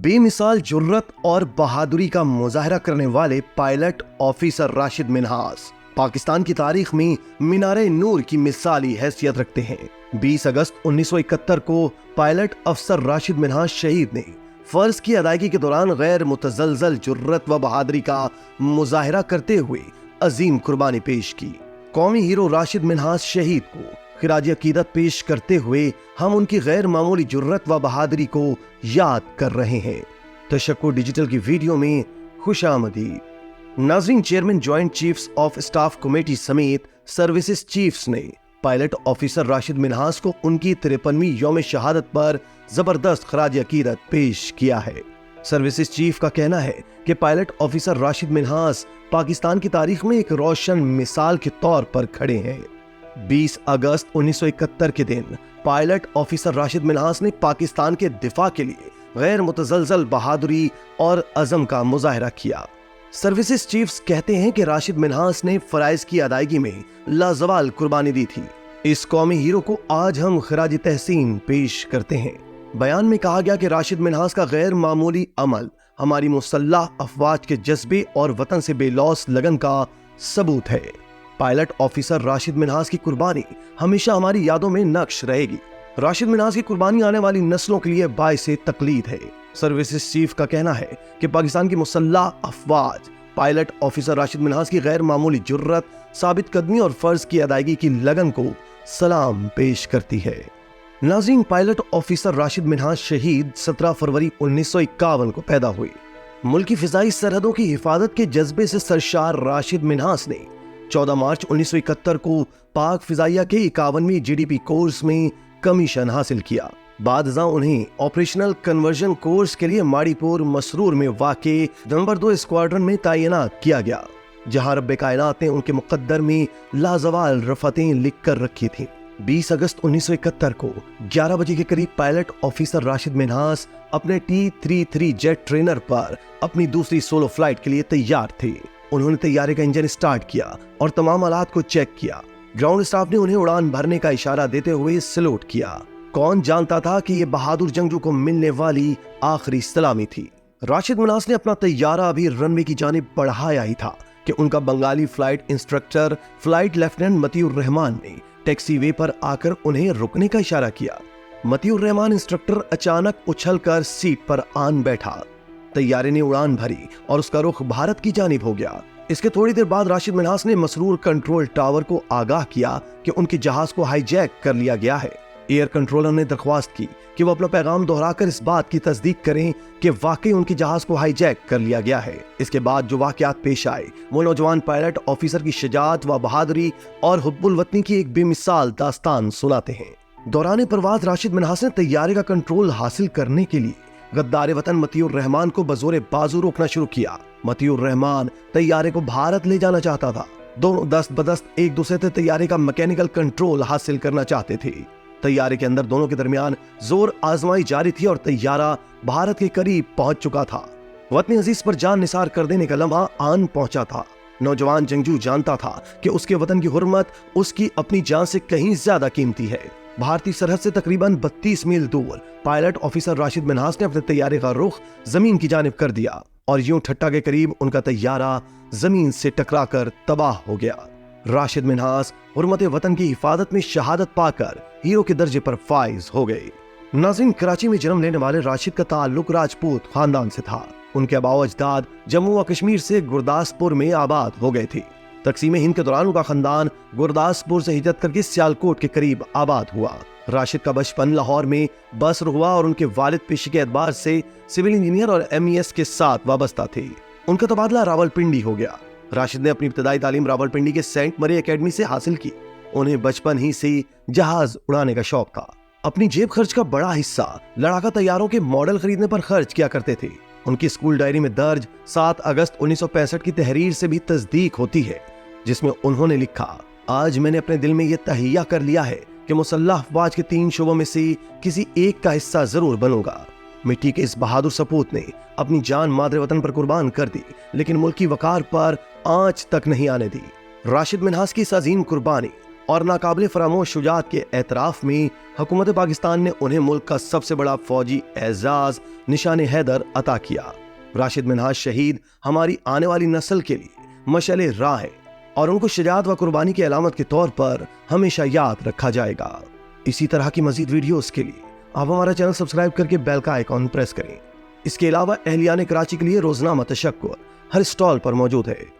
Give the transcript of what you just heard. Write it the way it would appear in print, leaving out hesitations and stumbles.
बेमिसाल जुर्रत और बहादुरी का मुजाहरा करने वाले पायलट ऑफिसर राशिद मिन्हास पाकिस्तान की तारीख में मीनारे नूर की मिसाली हैसियत रखते हैं। 20 अगस्त 1971 को पायलट अफसर राशिद मिन्हास शहीद ने फर्ज की अदायगी के दौरान गैर मुतजलजल जुर्रत व बहादुरी का मुजाहरा करते हुए अजीम कुर्बानी पेश की। कौमी हीरो राशिद मिन्हास शहीद को खिराजी अकीदत पेश करते हुए हम उनकी गैर मामूली जुर्रत व बहादुरी को याद कर रहे हैं। तशक्कुर डिजिटल की वीडियो में खुशामदीद। नाज़रीन, chairman joint chiefs of staff committee समेत सर्विसेज चीफ्स ने पायलट ऑफिसर राशिद मिन्हास को उनकी 53वीं यौम शहादत पर जबरदस्त खराज अकीदत पेश किया है। सर्विसेज चीफ का कहना है कि पायलट ऑफिसर राशिद मिन्हास पाकिस्तान की तारीख में एक रोशन मिसाल के तौर पर खड़े हैं। 20 अगस्त 1971 के दिन पायलट ऑफिसर राशिद मिन्हास ने पाकिस्तान के दिफा के लिए गैर मुतजलजल बहादुरी और अज़म का मुजाहरा किया। सर्विसेज चीफ्स कहते हैं कि राशिद मिन्हास ने फराइज की अदायगी में लाजवाल कुर्बानी दी थी। इस कौमी हीरो को आज हम खराज तहसीन पेश करते हैं। बयान में कहा गया कि राशिद मिन्हास का गैर मामूली अमल हमारी मुसल्लह अफवाज के जज्बे और वतन से बेलौस लगन का सबूत है। पायलट ऑफिसर राशिद मिन्हास की कुर्बानी हमेशा हमारी यादों में नक्श रहेगी। राशिद मिन्हास की कुर्बानी आने वाली नस्लों के लिए बाइसे तकलीद है। सर्विसेज चीफ का कहना है कि पाकिस्तान की मुसल्लह अफवाज पायलट ऑफिसर राशिद मिन्हास की गैर मामूली जुर्रत, साबित कदमी और फर्ज की अदायगी की लगन को सलाम पेश करती है। नाज़रीन, पायलट ऑफिसर राशिद मिन्हास शहीद 17 फरवरी 1951 को पैदा हुए। मुल्की फिजाई सरहदों की हिफाजत के जज्बे से सरशार राशिद मिन्हास ने 14 मार्च 1971 को पाक फिजाइया के 51वीं GDP कोर्स में कमीशन हासिल किया। बादशाह उन्हें ऑपरेशनल कन्वर्जन कोर्स के लिए माड़ीपुर मसरूर में वाक़े नंबर 2 स्क्वाड्रन में तैनात किया गया, जहां रब्बे कायनात ने उनके मुकद्दर में लाजवाल रफ़तें लिख कर रखी थी। 20 अगस्त 1971 को 11 बजे के करीब पायलट ऑफिसर राशिद मिन्हास अपने T-33 जेट ट्रेनर पर अपनी दूसरी सोलो फ्लाइट के लिए तैयार थे। उन्होंने तैयारे का इंजन स्टार्ट किया और तमाम आलात को चेक किया। ग्राउंड स्टाफ ने उन्हें उड़ान भरने का इशारा देते हुए सैल्यूट किया। कौन जानता था कि यह बहादुर जंगजू को मिलने वाली आखिरी सलामी थी। राशिद मिन्हास ने अपना तैयारा अभी रनवे की जानिब बढ़ाया ही था कि उनका Bengali flight instructor flight lieutenant Motiur Rahman ने टैक्सी वे पर आकर उन्हें रुकने का इशारा किया। मतीउर रहमान इंस्ट्रक्टर अचानक उछलकर सीट पर आन बैठा। तैयारे ने उड़ान भरी और उसका रुख भारत की जानिब हो गया। इसके थोड़ी देर बाद राशिद मिन्हास ने मसरूर कंट्रोल टावर को आगाह किया कि उनके जहाज को हाईजैक कर लिया गया है। एयर कंट्रोलर ने दरख्वास्त की कि वो अपना पैगाम दोहराकर इस बात की तस्दीक करें कि वाकई उनके जहाज को हाईजैक कर लिया गया है। इसके बाद जो वाकयात पेश आए वो नौजवान पायलट ऑफिसर की शजाअत व बहादुरी और हुब्बुल वतनी की एक बेमिसाल दास्तान सुनाते हैं। दौरान परवाज़ राशिद मिन्हास ने तैयारे का कंट्रोल हासिल करने के लिए गद्दार वतन मतीउर रहमान को बजोरे बाजू रोकना शुरू किया। मतीउर रहमान तैयारे को भारत ले जाना चाहता था। दोनों दस्त बदस्त एक दूसरे से तैयारे का मैकेनिकल कंट्रोल हासिल करना चाहते थे। तैयारे के अंदर दोनों के दरमियान जोर आजमाई जारी थी और तैयारा भारत के करीब पहुंच चुका था। वतन अजीज पर जान निसार कर देने का लम्हा आन पहुंचा था। नौजवान जंगजू जानता था कि उसके वतन की हुर्मत उसकी अपनी जान से कहीं ज्यादा कीमती है। भारतीय सरहद से तकरीबन 32 मील दूर पायलट ऑफिसर राशिद मिन्हास ने अपने तैयारे का रुख जमीन की जानिब कर दिया और यूं ठट्टा के करीब उनका तैयारा जमीन से टकराकर तबाह हो गया। राशिद मिन्हास हुर्मत वतन की हिफाजत में शहादत पाकर हीरो के दर्जे पर फाइज हो गए। नाज़रीन, कराची में जन्म लेने वाले राशिद का ताल्लुक राजपूत खानदान से था। उनके आबाओ अजदाद जम्मू व कश्मीर से गुरदासपुर में आबाद हो गए थे। तकसीम हिंद के दौरान उनका खानदान गुरदासपुर से हिजरत करके सियालकोट के करीब आबाद हुआ। राशिद का बचपन लाहौर में बसर हुआ और उनके वालिद पेशे के एतबार से सिविल इंजीनियर और MES के साथ वाबस्ता थे। उनका तबादला रावलपिंडी हो गया। राशिद ने अपनी इब्तदाई तालीम रावलपिंडी के सेंट मरी एकेडमी से हासिल की। उन्हें बचपन ही से जहाज उड़ाने का शौक था। अपनी जेब खर्च का बड़ा हिस्सा लड़ाका तैयारों के मॉडल खरीदने पर खर्च किया करते थे। उनकी स्कूल डायरी में दर्ज 7 अगस्त 1965 की तहरीर से भी तस्दीक होती है, जिसमें उन्होंने लिखा, आज मैंने अपने दिल में यह तहिया कर लिया है कि मुसल्लह अफवाज के 3 शोबों में से किसी एक का हिस्सा जरूर बनूंगा। मिट्टी के इस बहादुर सपूत ने अपनी जान मादरे वतन पर कुर्बान कर दी, लेकिन मुल्की वकार पर आंच तक नहीं आने दी। राशिद मिन्हास की इस अजीम कुर्बानी और नाकाबिले फरामोश शुजाअत के एतराफ में हुकूमत पाकिस्तान ने उन्हें मुल्क का सबसे बड़ा फौजी एजाज निशान हैदर अता किया। राशिद मिन्हाज शहीद हमारी आने वाली नस्ल के लिए मशाले राह है और उनको शुजाअत व कुर्बानी की अलामत के तौर पर हमेशा याद रखा जाएगा। इसी तरह की मजीद वीडियोस के लिए आप हमारा चैनल सब्सक्राइब करके बेल का आइकॉन प्रेस करें। इसके अलावा अहलियान कराची के लिए रोजनामा तशक्कुर हर स्टॉल पर मौजूद है।